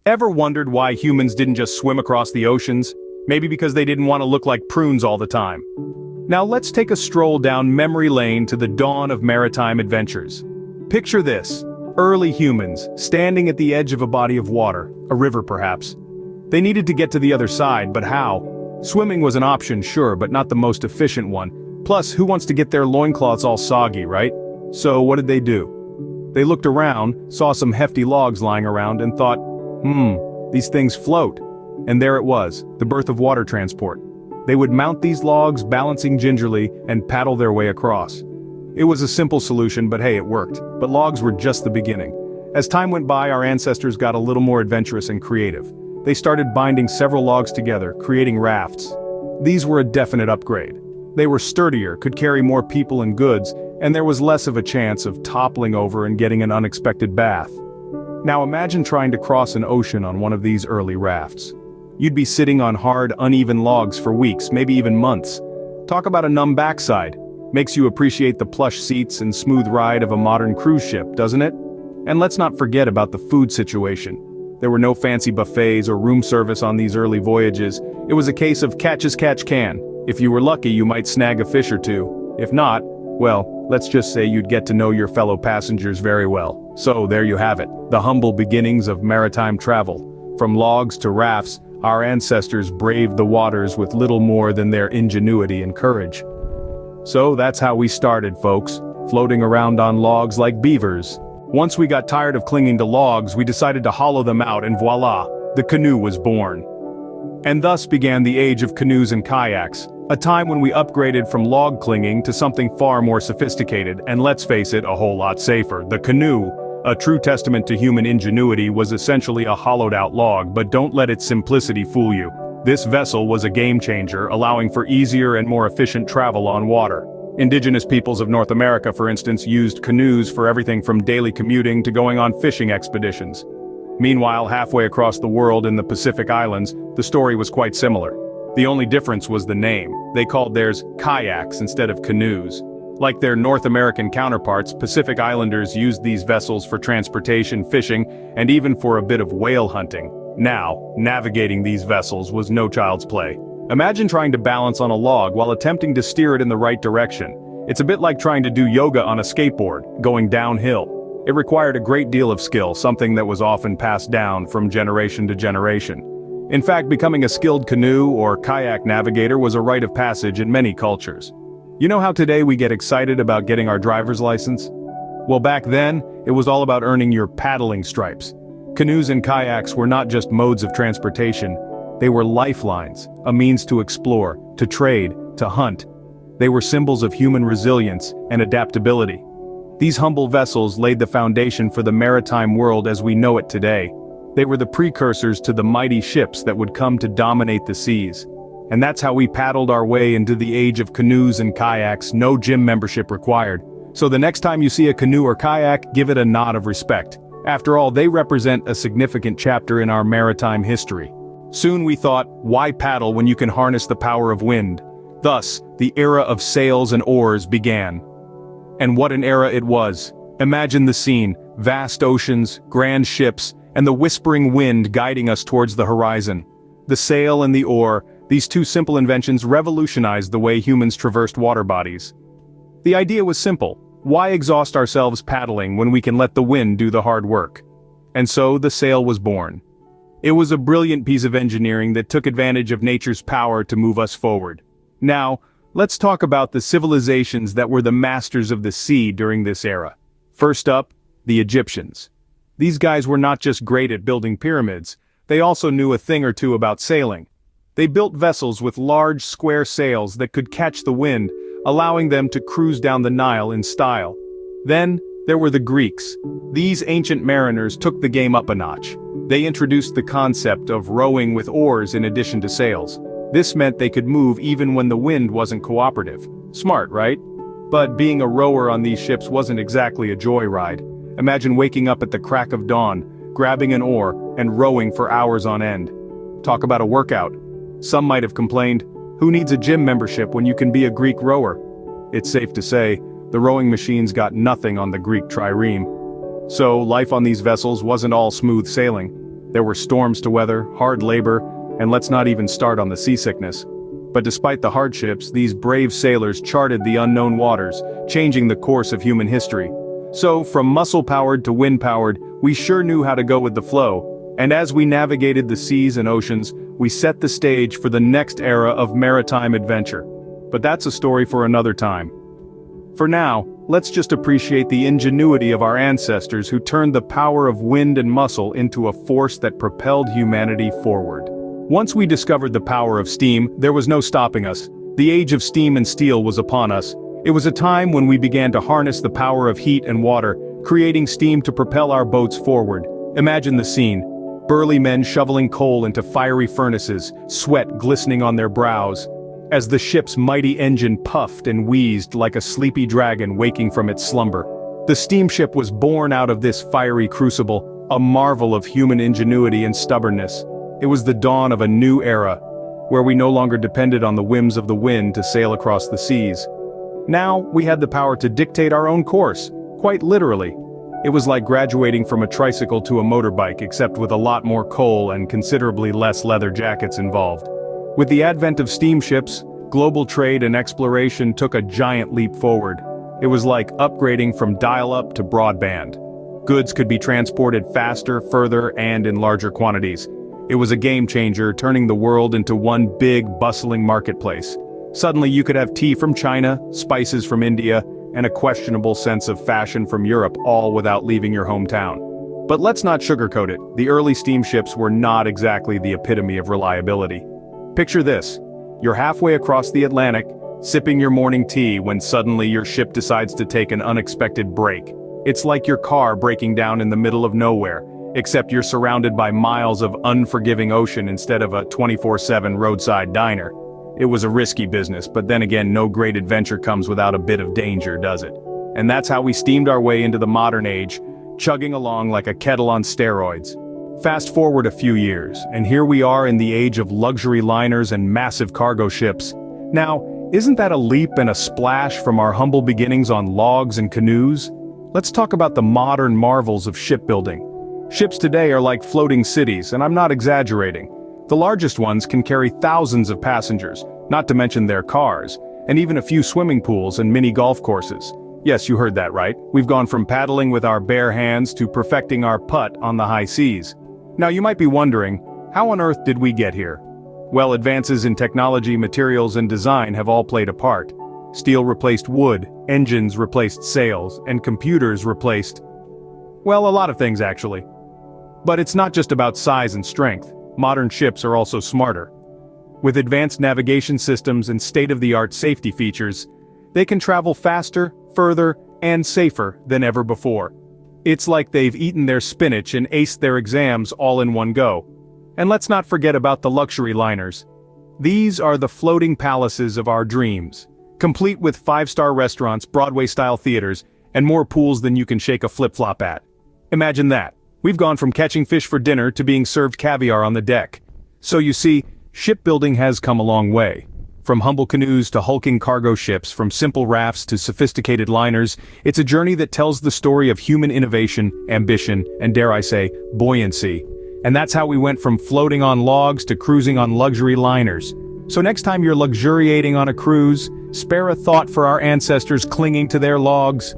Ever wondered why humans didn't just swim across the oceans? Maybe because they didn't want to look like prunes all the time. Now let's take a stroll down memory lane to the dawn of maritime adventures. Picture this: early humans, standing at the edge of a body of water, a river perhaps. They needed to get to the other side, but how? Swimming was an option, sure, but not the most efficient one. Plus, who wants to get their loincloths all soggy, right? So what did they do? They looked around, saw some hefty logs lying around, and thought, these things float. And there it was, the birth of water transport. They would mount these logs, balancing gingerly, and paddle their way across. It was a simple solution, but hey, it worked. But logs were just the beginning. As time went by, our ancestors got a little more adventurous and creative. They started binding several logs together, creating rafts. These were a definite upgrade. They were sturdier, could carry more people and goods, and there was less of a chance of toppling over and getting an unexpected bath. Now imagine trying to cross an ocean on one of these early rafts. You'd be sitting on hard, uneven logs for weeks, maybe even months. Talk about a numb backside. Makes you appreciate the plush seats and smooth ride of a modern cruise ship, doesn't it? And let's not forget about the food situation. There were no fancy buffets or room service on these early voyages. It was a case of catch as catch can. If you were lucky, you might snag a fish or two. If not, well, let's just say you'd get to know your fellow passengers very well. So there you have it, the humble beginnings of maritime travel. From logs to rafts, our ancestors braved the waters with little more than their ingenuity and courage. So that's how we started, folks, floating around on logs like beavers. Once we got tired of clinging to logs, we decided to hollow them out, and voila, the canoe was born. And thus began the age of canoes and kayaks, a time when we upgraded from log clinging to something far more sophisticated, and let's face it, a whole lot safer. The canoe, a true testament to human ingenuity, was essentially a hollowed-out log, but don't let its simplicity fool you. This vessel was a game-changer, allowing for easier and more efficient travel on water. Indigenous peoples of North America, for instance, used canoes for everything from daily commuting to going on fishing expeditions. Meanwhile, halfway across the world in the Pacific Islands, the story was quite similar. The only difference was the name. They called theirs kayaks instead of canoes. Like their North American counterparts, Pacific Islanders used these vessels for transportation, fishing, and even for a bit of whale hunting. Now, navigating these vessels was no child's play. Imagine trying to balance on a log while attempting to steer it in the right direction. It's a bit like trying to do yoga on a skateboard, going downhill. It required a great deal of skill, something that was often passed down from generation to generation. In fact, becoming a skilled canoe or kayak navigator was a rite of passage in many cultures. You know how today we get excited about getting our driver's license? Well, back then, it was all about earning your paddling stripes. Canoes and kayaks were not just modes of transportation. They were lifelines, a means to explore, to trade, to hunt. They were symbols of human resilience and adaptability. These humble vessels laid the foundation for the maritime world as we know it today. They were the precursors to the mighty ships that would come to dominate the seas. And that's how we paddled our way into the age of canoes and kayaks, no gym membership required. So the next time you see a canoe or kayak, give it a nod of respect. After all, they represent a significant chapter in our maritime history. Soon we thought, why paddle when you can harness the power of wind? Thus, the era of sails and oars began. And what an era it was. Imagine the scene, vast oceans, grand ships, and the whispering wind guiding us towards the horizon. The sail and the oar, these two simple inventions revolutionized the way humans traversed water bodies. The idea was simple. Why exhaust ourselves paddling when we can let the wind do the hard work? And so the sail was born. It was a brilliant piece of engineering that took advantage of nature's power to move us forward. Now, let's talk about the civilizations that were the masters of the sea during this era. First up, the Egyptians. These guys were not just great at building pyramids, they also knew a thing or two about sailing. They built vessels with large, square sails that could catch the wind, allowing them to cruise down the Nile in style. Then, there were the Greeks. These ancient mariners took the game up a notch. They introduced the concept of rowing with oars in addition to sails. This meant they could move even when the wind wasn't cooperative. Smart, right? But being a rower on these ships wasn't exactly a joyride. Imagine waking up at the crack of dawn, grabbing an oar, and rowing for hours on end. Talk about a workout. Some might have complained, who needs a gym membership when you can be a Greek rower? It's safe to say, the rowing machines got nothing on the Greek trireme. So, life on these vessels wasn't all smooth sailing. There were storms to weather, hard labor, and let's not even start on the seasickness. But despite the hardships, these brave sailors charted the unknown waters, changing the course of human history. So, from muscle-powered to wind-powered, we sure knew how to go with the flow. And as we navigated the seas and oceans, we set the stage for the next era of maritime adventure. But that's a story for another time. For now, let's just appreciate the ingenuity of our ancestors who turned the power of wind and muscle into a force that propelled humanity forward. Once we discovered the power of steam, there was no stopping us. The age of steam and steel was upon us. It was a time when we began to harness the power of heat and water, creating steam to propel our boats forward. Imagine the scene. Burly men shoveling coal into fiery furnaces, sweat glistening on their brows, as the ship's mighty engine puffed and wheezed like a sleepy dragon waking from its slumber. The steamship was born out of this fiery crucible, a marvel of human ingenuity and stubbornness. It was the dawn of a new era, where we no longer depended on the whims of the wind to sail across the seas. Now, we had the power to dictate our own course, quite literally. It was like graduating from a tricycle to a motorbike, except with a lot more coal and considerably less leather jackets involved. With the advent of steamships, global trade and exploration took a giant leap forward. It was like upgrading from dial-up to broadband. Goods could be transported faster, further, and in larger quantities. It was a game-changer, turning the world into one big, bustling marketplace. Suddenly you could have tea from China, spices from India, and a questionable sense of fashion from Europe, all without leaving your hometown. But let's not sugarcoat it, the early steamships were not exactly the epitome of reliability. Picture this. You're halfway across the Atlantic, sipping your morning tea when suddenly your ship decides to take an unexpected break. It's like your car breaking down in the middle of nowhere, except you're surrounded by miles of unforgiving ocean instead of a 24/7 roadside diner. It was a risky business, but then again, no great adventure comes without a bit of danger, does it? And that's how we steamed our way into the modern age, chugging along like a kettle on steroids. Fast forward a few years, and here we are in the age of luxury liners and massive cargo ships. Now, isn't that a leap and a splash from our humble beginnings on logs and canoes? Let's talk about the modern marvels of shipbuilding. Ships today are like floating cities, and I'm not exaggerating. The largest ones can carry thousands of passengers, not to mention their cars, and even a few swimming pools and mini golf courses. Yes, you heard that right. We've gone from paddling with our bare hands to perfecting our putt on the high seas. Now you might be wondering, how on earth did we get here? Well, advances in technology, materials, and design have all played a part. Steel replaced wood, engines replaced sails, and computers replaced, well, a lot of things actually. But it's not just about size and strength. Modern ships are also smarter. With advanced navigation systems and state-of-the-art safety features, they can travel faster, further, and safer than ever before. It's like they've eaten their spinach and aced their exams all in one go. And let's not forget about the luxury liners. These are the floating palaces of our dreams, complete with five-star restaurants, Broadway-style theaters, and more pools than you can shake a flip-flop at. Imagine that. We've gone from catching fish for dinner to being served caviar on the deck. So you see, shipbuilding has come a long way. From humble canoes to hulking cargo ships, from simple rafts to sophisticated liners, it's a journey that tells the story of human innovation, ambition, and dare I say, buoyancy. And that's how we went from floating on logs to cruising on luxury liners. So next time you're luxuriating on a cruise, spare a thought for our ancestors clinging to their logs.